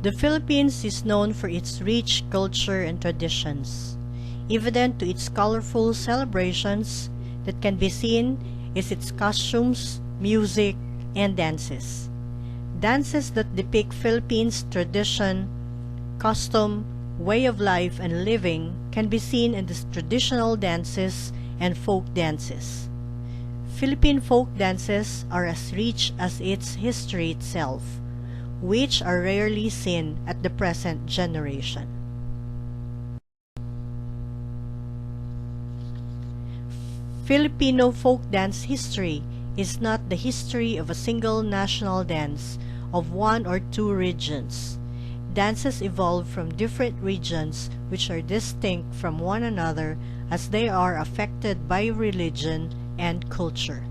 The Philippines is known for its rich culture and traditions. Evident to its colorful celebrations that can be seen is its costumes, music, and dances. Dances that depict Philippines' tradition, custom, way of life, and living can be seen in the traditional dances and folk dances. Philippine folk dances are as rich as its history itself, which are rarely seen at the present generation. Filipino folk dance history is not the history of a single national dance of one or two regions. Dances evolve from different regions which are distinct from one another as they are affected by religion and culture.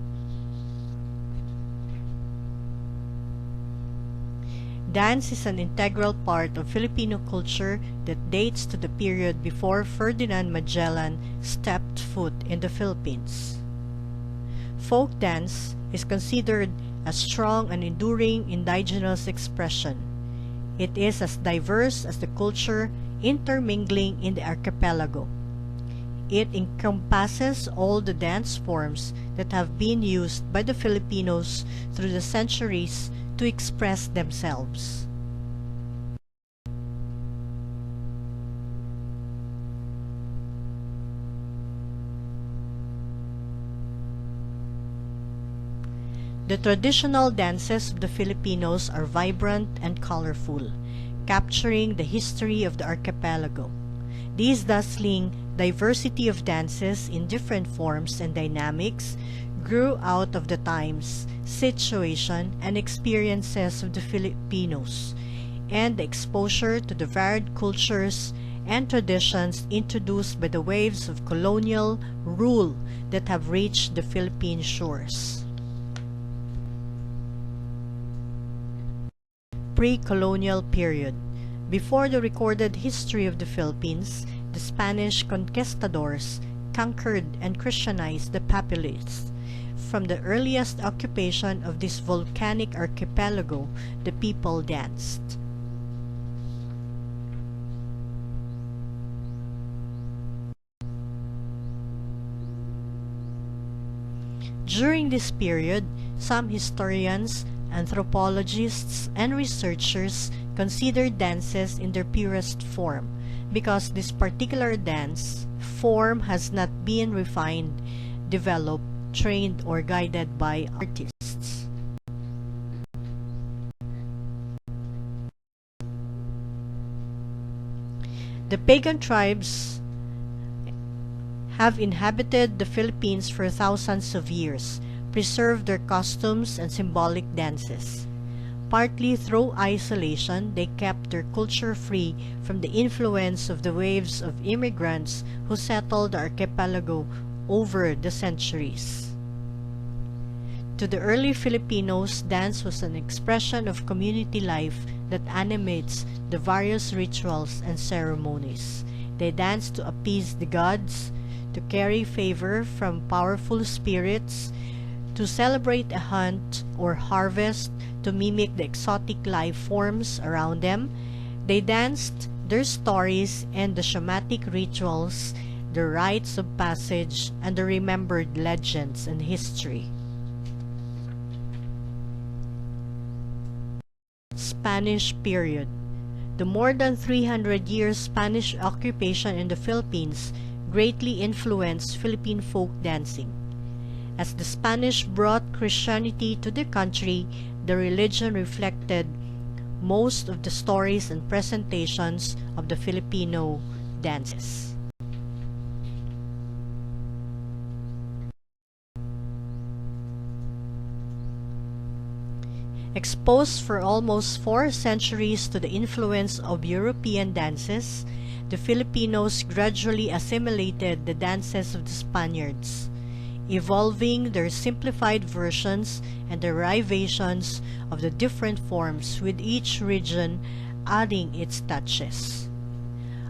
Dance is an integral part of Filipino culture that dates to the period before Ferdinand Magellan stepped foot in the Philippines. Folk dance is considered a strong and enduring indigenous expression. It is as diverse as the culture intermingling in the archipelago. It encompasses all the dance forms that have been used by the Filipinos through the centuries to express themselves. The traditional dances of the Filipinos are vibrant and colorful, capturing the history of the archipelago. These dazzling diversity of dances in different forms and dynamics grew out of the times, situation, and experiences of the Filipinos, and the exposure to the varied cultures and traditions introduced by the waves of colonial rule that have reached the Philippine shores. Pre-colonial period. Before the recorded history of the Philippines, the Spanish conquistadors conquered and Christianized the populace. From the earliest occupation of this volcanic archipelago, the people danced. During this period, some historians, anthropologists, and researchers consider dances in their purest form because this particular dance form has not been refined, developed, trained, or guided by artists. The pagan tribes have inhabited the Philippines for thousands of years, preserved their costumes and symbolic dances. Partly through isolation, they kept their culture free from the influence of the waves of immigrants who settled the archipelago over the centuries. To the early Filipinos, dance was an expression of community life that animates the various rituals and ceremonies. They danced to appease the gods, to carry favor from powerful spirits, to celebrate a hunt or harvest, to mimic the exotic life forms around them. They danced their stories and the shamanic rituals, the rites of passage, and the remembered legends and history. Spanish period. The more than 300 years Spanish occupation in the Philippines greatly influenced Philippine folk dancing. As the Spanish brought Christianity to the country, the religion reflected most of the stories and presentations of the Filipino dances. Exposed for almost 4 centuries to the influence of European dances, the Filipinos gradually assimilated the dances of the Spaniards, evolving their simplified versions and derivations of the different forms, with each region adding its touches.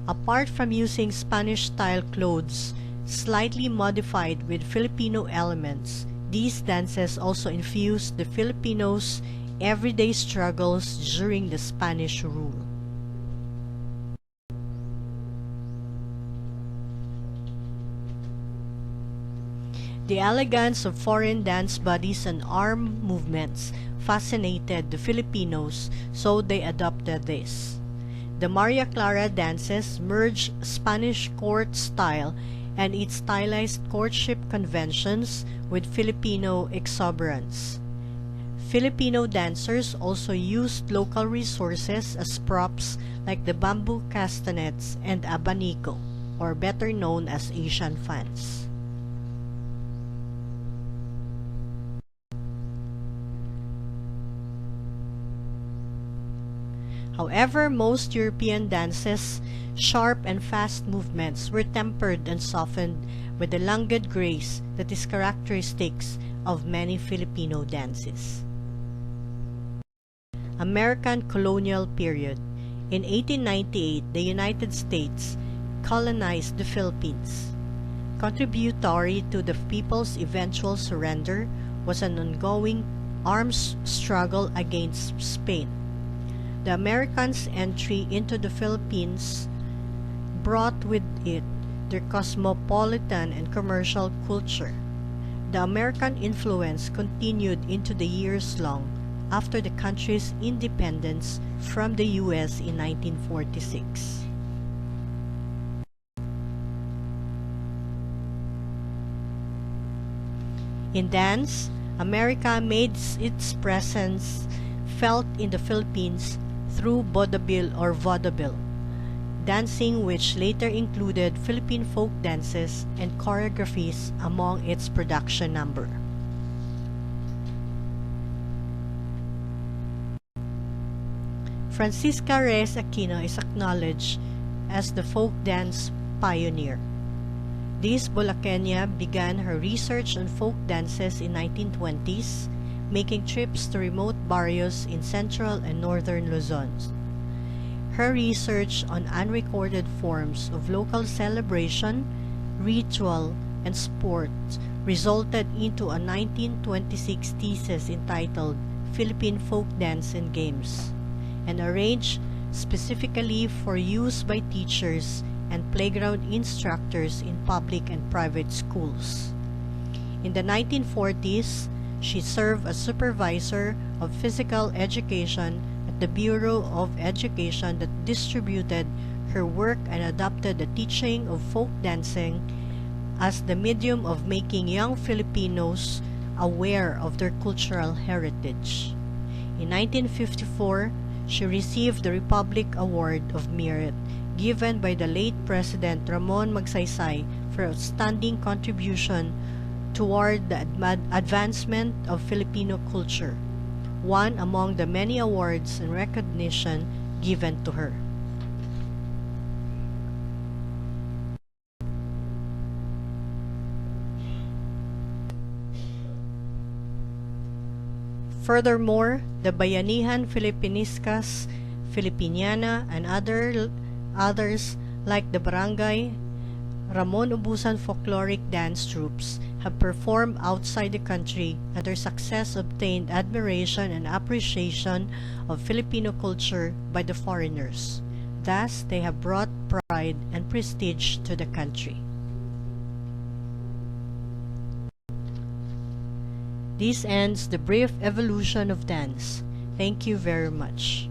Apart from using Spanish-style clothes, slightly modified with Filipino elements, these dances also infused the Filipinos' everyday struggles during the Spanish rule. The elegance of foreign dance bodies and arm movements fascinated the Filipinos, so they adopted this. The Maria Clara dances merge Spanish court style and its stylized courtship conventions with Filipino exuberance. Filipino dancers also used local resources as props like the bamboo castanets and abanico, or better known as Asian fans. However, most European dances' sharp and fast movements were tempered and softened with the languid grace that is characteristic of many Filipino dances. American colonial period. In 1898, the United States colonized the Philippines. Contributory to the people's eventual surrender was an ongoing arms struggle against Spain. The Americans' entry into the Philippines brought with it their cosmopolitan and commercial culture. The American influence continued into the years long after the country's independence from the U.S. in 1946. In dance, America made its presence felt in the Philippines through vaudeville or vaudeville, dancing which later included Philippine folk dances and choreographies among its production number. Francisca Reyes Aquino is acknowledged as the folk dance pioneer. This Bulaqueña began her research on folk dances in 1920s, making trips to remote barrios in central and northern Luzon. Her research on unrecorded forms of local celebration, ritual, and sport resulted into a 1926 thesis entitled Philippine Folk Dance and Games, and arranged specifically for use by teachers and playground instructors in public and private schools. In the 1940s, she served as supervisor of physical education at the Bureau of Education that distributed her work and adopted the teaching of folk dancing as the medium of making young Filipinos aware of their cultural heritage. In 1954, she received the Republic Award of Merit given by the late President Ramon Magsaysay for outstanding contribution toward the advancement of Filipino culture, one among the many awards and recognition given to her. Furthermore, the Bayanihan Filipinistas, Filipiniana, and others like the Barangay Ramon Ubusan folkloric dance troupes have performed outside the country, and their success obtained admiration and appreciation of Filipino culture by the foreigners. Thus, they have brought pride and prestige to the country. This ends the brief evolution of dance. Thank you very much.